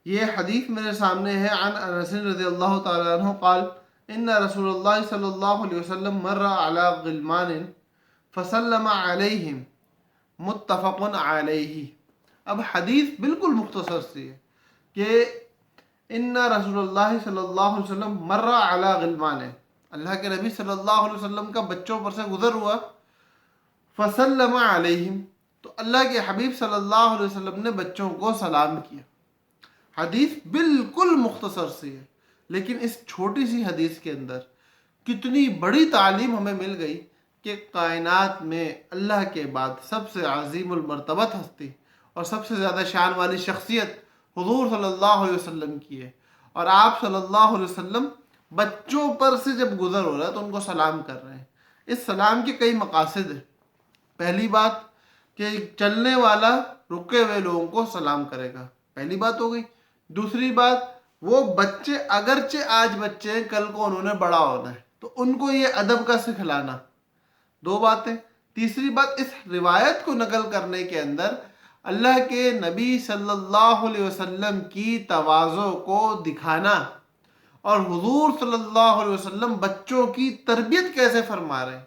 یہ حدیث میرے سامنے ہے عن انس رضی اللہ تعالی عنہ قال ان رسول اللہ صلی اللہ علیہ وسلم مر علی غلمان فسلم علیہم متفق علیہ۔ اب حدیث بالکل مختصر سی ہے کہ ان رسول اللہ صلی اللہ علیہ وسلم مر علی غلمان، اللہ کے نبی صلی اللہ علیہ وسلم کا بچوں پر سے گزر ہوا، فسلم علیہم، تو اللہ کے حبیب صلی اللہ علیہ وسلم نے بچوں کو سلام کیا۔ حدیث بالکل مختصر سی ہے، لیکن اس چھوٹی سی حدیث کے اندر کتنی بڑی تعلیم ہمیں مل گئی کہ کائنات میں اللہ کے بعد سب سے عظیم المرتبت ہستی اور سب سے زیادہ شان والی شخصیت حضور صلی اللہ علیہ وسلم کی ہے، اور آپ صلی اللہ علیہ وسلم بچوں پر سے جب گزر ہو رہا ہے تو ان کو سلام کر رہے ہیں۔ اس سلام کے کئی مقاصد ہیں۔ پہلی بات کہ چلنے والا رکے ہوئے لوگوں کو سلام کرے گا، پہلی بات ہو گئی۔ دوسری بات، وہ بچے اگرچہ آج بچے ہیں، کل کو انہوں نے بڑا ہونا ہے تو ان کو یہ ادب کا سکھلانا، دو باتیں۔ تیسری بات، اس روایت کو نقل کرنے کے اندر اللہ کے نبی صلی اللہ علیہ وسلم کی تواضع کو دکھانا، اور حضور صلی اللہ علیہ وسلم بچوں کی تربیت کیسے فرما رہے ہیں۔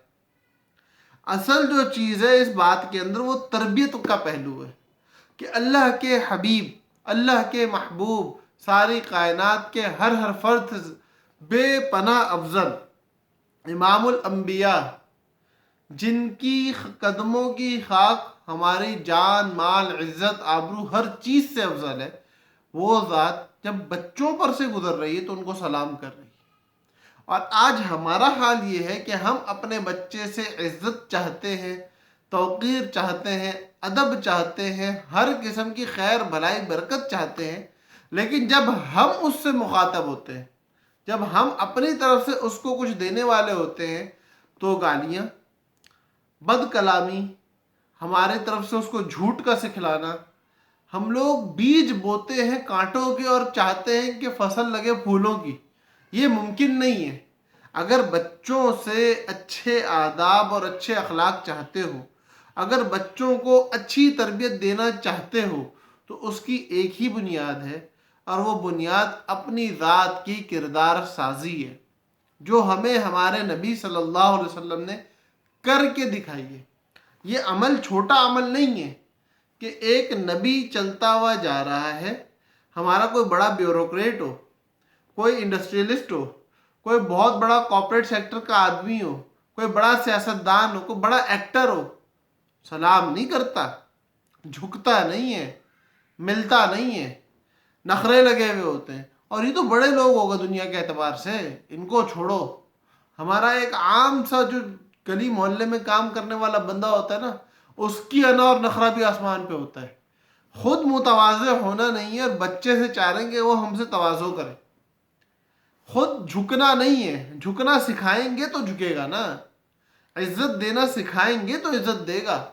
اصل جو چیز ہے اس بات کے اندر وہ تربیت کا پہلو ہے کہ اللہ کے حبیب، اللہ کے محبوب، ساری کائنات کے ہر فرد بے پناہ افضل، امام الانبیاء، جن کی قدموں کی خاک ہماری جان، مال، عزت، آبرو ہر چیز سے افضل ہے، وہ ذات جب بچوں پر سے گزر رہی ہے تو ان کو سلام کر رہی ہے۔ اور آج ہمارا حال یہ ہے کہ ہم اپنے بچے سے عزت چاہتے ہیں، توقیر چاہتے ہیں، ادب چاہتے ہیں، ہر قسم کی خیر بھلائی برکت چاہتے ہیں، لیکن جب ہم اس سے مخاطب ہوتے ہیں، جب ہم اپنی طرف سے اس کو کچھ دینے والے ہوتے ہیں تو گالیاں، بد کلامی، ہمارے طرف سے اس کو جھوٹ کا سکھلانا۔ ہم لوگ بیج بوتے ہیں کانٹوں کے اور چاہتے ہیں کہ فصل لگے پھولوں کی، یہ ممکن نہیں ہے۔ اگر بچوں سے اچھے آداب اور اچھے اخلاق چاہتے ہو، اگر بچوں کو اچھی تربیت دینا چاہتے ہو، تو اس کی ایک ہی بنیاد ہے، اور وہ بنیاد اپنی ذات کی کردار سازی ہے، جو ہمیں ہمارے نبی صلی اللہ علیہ وسلم نے کر کے دکھائی ہے۔ یہ عمل چھوٹا عمل نہیں ہے کہ ایک نبی چلتا ہوا جا رہا ہے، ہمارا کوئی بڑا بیوروکریٹ ہو، کوئی انڈسٹریلسٹ ہو، کوئی بہت بڑا کارپوریٹ سیکٹر کا آدمی ہو، کوئی بڑا سیاستدان ہو، کوئی بڑا ایکٹر ہو، سلام نہیں کرتا، جھکتا نہیں ہے، ملتا نہیں ہے، نخرے لگے ہوئے ہوتے ہیں۔ اور یہ تو بڑے لوگ ہوگا دنیا کے اعتبار سے، ان کو چھوڑو۔ ہمارا ایک عام سا جو گلی محلے میں کام کرنے والا بندہ ہوتا ہے نا، اس کی انا اور نخرہ بھی آسمان پہ ہوتا ہے۔ خود متواضع ہونا نہیں ہے، اور بچے سے چاہ رہے ہیں کہ وہ ہم سے تواضع کرے۔ خود جھکنا نہیں ہے، جھکنا سکھائیں گے تو جھکے گا نا، عزت دینا سکھائیں گے تو عزت دے گا۔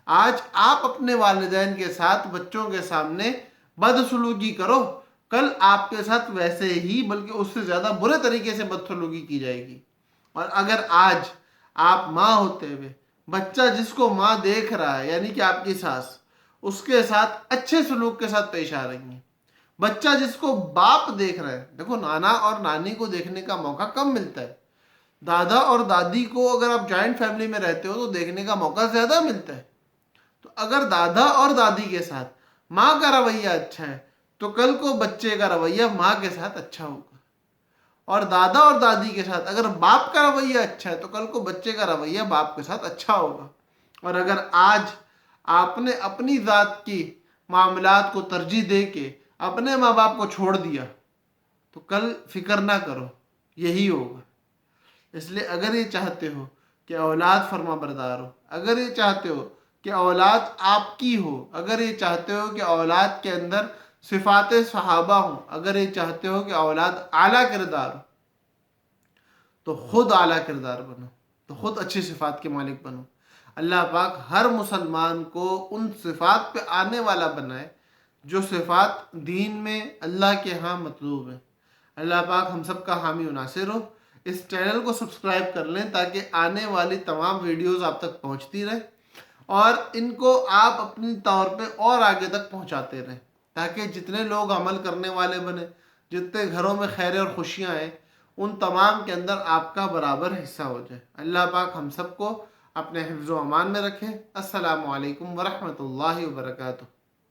آج آپ اپنے والدین کے ساتھ بچوں کے سامنے بدسلوکی کرو، کل آپ کے ساتھ ویسے ہی بلکہ اس سے زیادہ برے طریقے سے بدسلوکی کی جائے گی۔ اور اگر آج آپ ماں ہوتے ہوئے بچہ جس کو ماں دیکھ رہا ہے، یعنی کہ آپ کی ساس، اس کے ساتھ اچھے سلوک کے ساتھ پیش آ رہی ہیں، بچہ جس کو باپ دیکھ رہا ہے، دیکھو نانا اور نانی کو دیکھنے کا موقع کم ملتا ہے، دادا اور دادی کو اگر آپ جوائنٹ فیملی میں رہتے ہو تو دیکھنے کا موقع زیادہ ملتا ہے۔ تو اگر دادا اور دادی کے ساتھ ماں کا رویہ اچھا ہے تو کل کو بچے کا رویہ ماں کے ساتھ اچھا ہوگا، اور دادا اور دادی کے ساتھ اگر باپ کا رویہ اچھا ہے تو کل کو بچے کا رویہ باپ کے ساتھ اچھا ہوگا۔ اور اگر آج آپ نے اپنی ذات کی معاملات کو ترجیح دے کے اپنے ماں باپ کو چھوڑ دیا تو کل فکر نہ کرو، یہی ہوگا۔ اس لیے اگر یہ چاہتے ہو کہ اولاد فرما بردار ہو، اگر یہ چاہتے ہو کہ اولاد آپ کی ہو، اگر یہ چاہتے ہو کہ اولاد کے اندر صفات صحابہ ہوں، اگر یہ چاہتے ہو کہ اولاد اعلیٰ کردار ہو، تو خود اعلیٰ کردار بنو، تو خود اچھی صفات کے مالک بنو۔ اللہ پاک ہر مسلمان کو ان صفات پہ آنے والا بنائے جو صفات دین میں اللہ کے ہاں مطلوب ہے۔ اللہ پاک ہم سب کا حامی و ناصر ہو۔ اس چینل کو سبسکرائب کر لیں تاکہ آنے والی تمام ویڈیوز آپ تک پہنچتی رہیں، اور ان کو آپ اپنی طور پہ اور آگے تک پہنچاتے رہیں۔ تاکہ جتنے لوگ عمل کرنے والے بنے، جتنے گھروں میں خیر اور خوشیاں ہیں، ان تمام کے اندر آپ کا برابر حصہ ہو جائے۔ اللہ پاک ہم سب کو اپنے حفظ و امان میں رکھے۔ السلام علیکم ورحمۃ اللہ وبرکاتہ۔